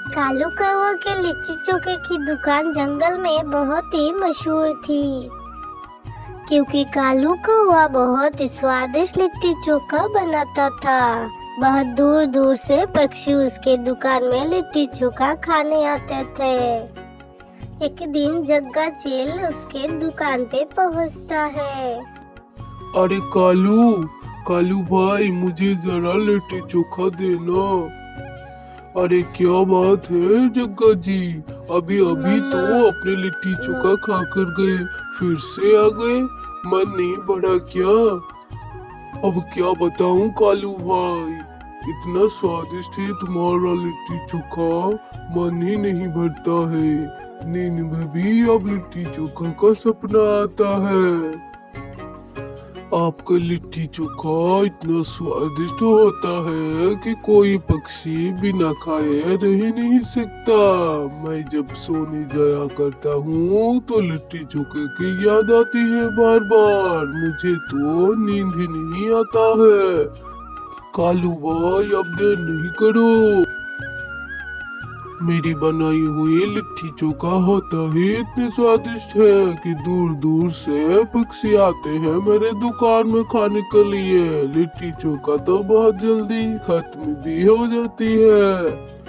कालू कौवा के लिट्टी चोखे की दुकान जंगल में बहुत ही मशहूर थी, क्योंकि कालू कौवा बहुत ही स्वादिष्ट लिट्टी चोखा बनाता था। बहुत दूर दूर से पक्षी उसके दुकान में लिट्टी चोखा खाने आते थे। एक दिन जग्गा चील उसके दुकान पे पहुंचता है। अरे कालू कालू भाई, मुझे जरा लिट्टी चोखा देना। अरे क्या बात है जग्गा जी, अभी अभी तो अपने लिट्टी चोखा खा कर गए, फिर से आ गए, मन नहीं बढ़ा क्या? अब क्या बताऊं कालू भाई, इतना स्वादिष्ट है तुम्हारा लिट्टी चोखा, मन ही नहीं भरता है। नींद में भी अब लिट्टी चोखा का सपना आता है। आपका लिट्टी चोखा इतना स्वादिष्ट होता है कि कोई पक्षी बिना खाए रह नहीं सकता। मैं जब सोने जाया करता हूँ तो लिट्टी चोखे की याद आती है बार बार, मुझे तो नींद ही नहीं आता है। कालू भाई अब देर नहीं करो, मेरी बनाई हुई लिट्टी चोखा होता ही इतने स्वादिष्ट है कि दूर दूर से पक्षी आते हैं मेरे दुकान में खाने के लिए। लिट्टी चोखा तो बहुत जल्दी खत्म भी हो जाती है।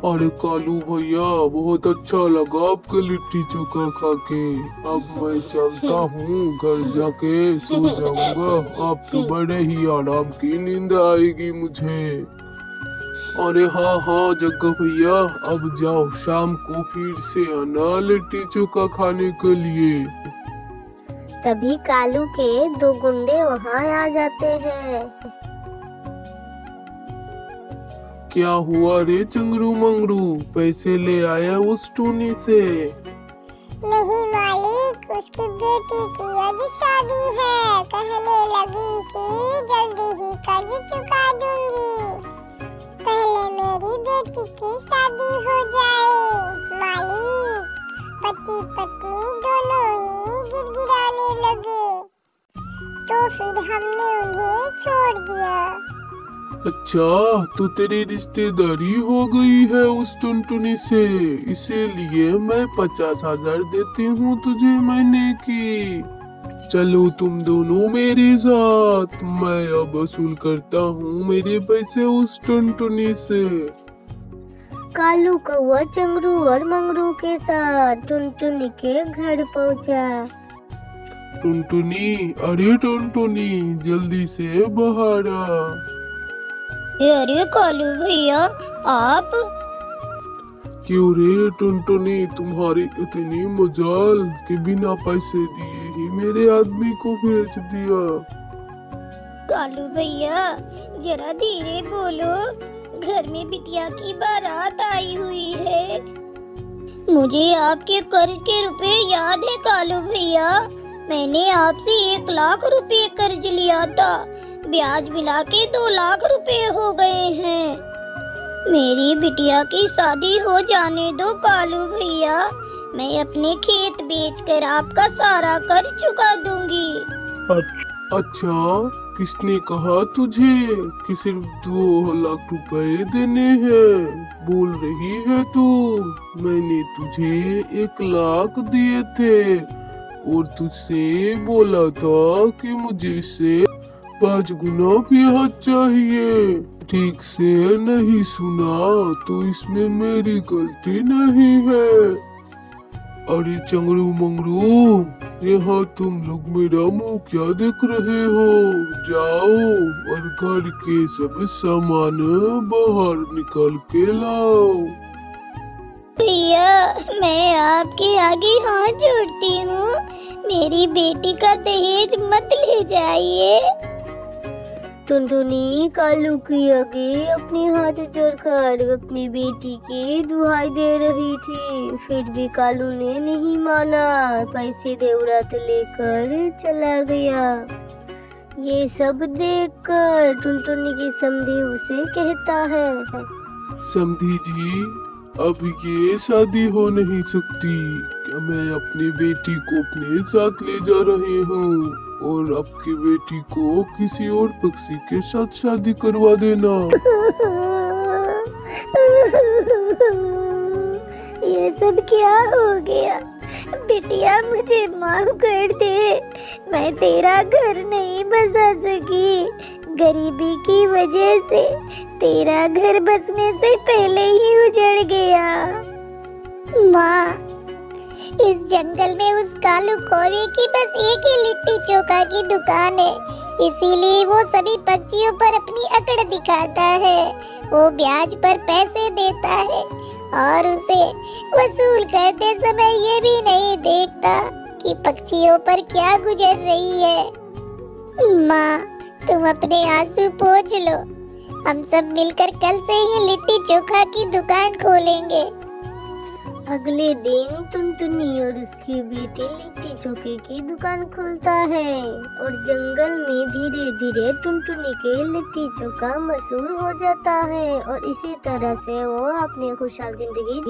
अरे कालू भैया, बहुत अच्छा लगा आपका लिट्टी चोखा खा के। अब मैं चलता हूँ, घर जाके सो जाऊंगा। अब तो बड़े ही आराम की नींद आएगी मुझे। अरे हाँ जग्गा भैया, अब जाओ, शाम को फिर से आना लिट्टी चोखा खाने के लिए। तभी कालू के दो गुंडे वहाँ आ जाते हैं। क्या हुआ रे चंगरू मंगरू, पैसे ले आया उस टूनी से? नहीं मालिक, उसकी बेटी की आज शादी है, कहने लगी कि जल्दी ही कर्ज चुका दूंगी, पहले मेरी बेटी की शादी हो जाए। मालिक, पति पत्नी दोनों ही गिड़गिड़ाने लगे, तो फिर हमने उन्हें छोड़ दिया। अच्छा, तो तेरी रिश्तेदारी हो गई है उस टुनटुनी से, इसीलिए मैं 50,000 देती हूँ तुझे महीने की। चलो तुम दोनों मेरे साथ, मैं अब वसूल करता हूँ मेरे पैसे उस टुनटुनी से। कालू कौवा चंगरू और मंगरू के साथ टुनटुनी के घर पहुँचा। टुनटुनी, अरे टुनटुनी, जल्दी से बाहर आ। अरे कालू भैया, आप? क्यों रे टुनटुनी, तुम्हारी इतनी मजाल कि बिना पैसे दिए ही मेरे आदमी को भेज दिया। कालू भैया, जरा धीरे बोलो, घर में बिटिया की बारात आई हुई है। मुझे आपके कर्ज के रुपए याद है कालू भैया, मैंने आपसे 1 लाख रुपए कर्ज लिया था, ब्याज मिला के 2 लाख रुपए हो गए हैं। मेरी बिटिया की शादी हो जाने दो कालू भैया, मैं अपने खेत बेचकर आपका सारा कर्ज चुका दूंगी। अच्छा, किसने कहा तुझे कि सिर्फ 2 लाख रुपए देने हैं? बोल रही है तू, मैंने तुझे 1 लाख दिए थे और तुझसे बोला था कि मुझे से 5 गुना ब्याज चाहिए। ठीक से नहीं सुना तो इसमें मेरी गलती नहीं है। अरे चंगरू मंगरू, यहाँ तुम लोग मेरा मुंह क्या देख रहे हो? जाओ और घर के सब सामान बाहर निकाल के लाओ। भैया, मैं आपके आगे हाथ जोड़ती हूँ, मेरी बेटी का दहेज मत ले जाइए। टुनटुनी कालू के आगे अपने हाथ जोड़कर अपनी बेटी की दुहाई दे रही थी, फिर भी कालू ने नहीं माना, पैसे देवरात लेकर चला गया। ये सब देखकर टुनटुनी की समधी उसे कहता है, समधी जी, अब ये शादी हो नहीं सकती, मैं अपनी बेटी को अपने साथ ले जा रही हूँ और आपकी बेटी को किसी और पक्षी के साथ शादी करवा देना। ये सब क्या हो गया? बिटिया मुझे माफ कर दे, मैं तेरा घर नहीं बसा सकी। गरीबी की वजह से तेरा घर बसने से पहले ही उजड़ गया। माँ, इस जंगल में उस कालू कौवे की बस एक ही लिट्टी चोखा की दुकान है, इसीलिए वो सभी पक्षियों पर अपनी अकड़ दिखाता है। वो ब्याज पर पैसे देता है और उसे वसूल करते समय ये भी नहीं देखता कि पक्षियों पर क्या गुजर रही है। माँ, तुम अपने आंसू पोंछ लो, हम सब मिलकर कल से ही लिट्टी चोखा की दुकान खोलेंगे। अगले दिन टुनटुनी और उसकी बेटी लिट्टी चोखे की दुकान खोलता है और जंगल में धीरे धीरे टुनटुनी के लिट्टी चोखा मशहूर हो जाता है और इसी तरह से वो अपनी खुशहाल जिंदगी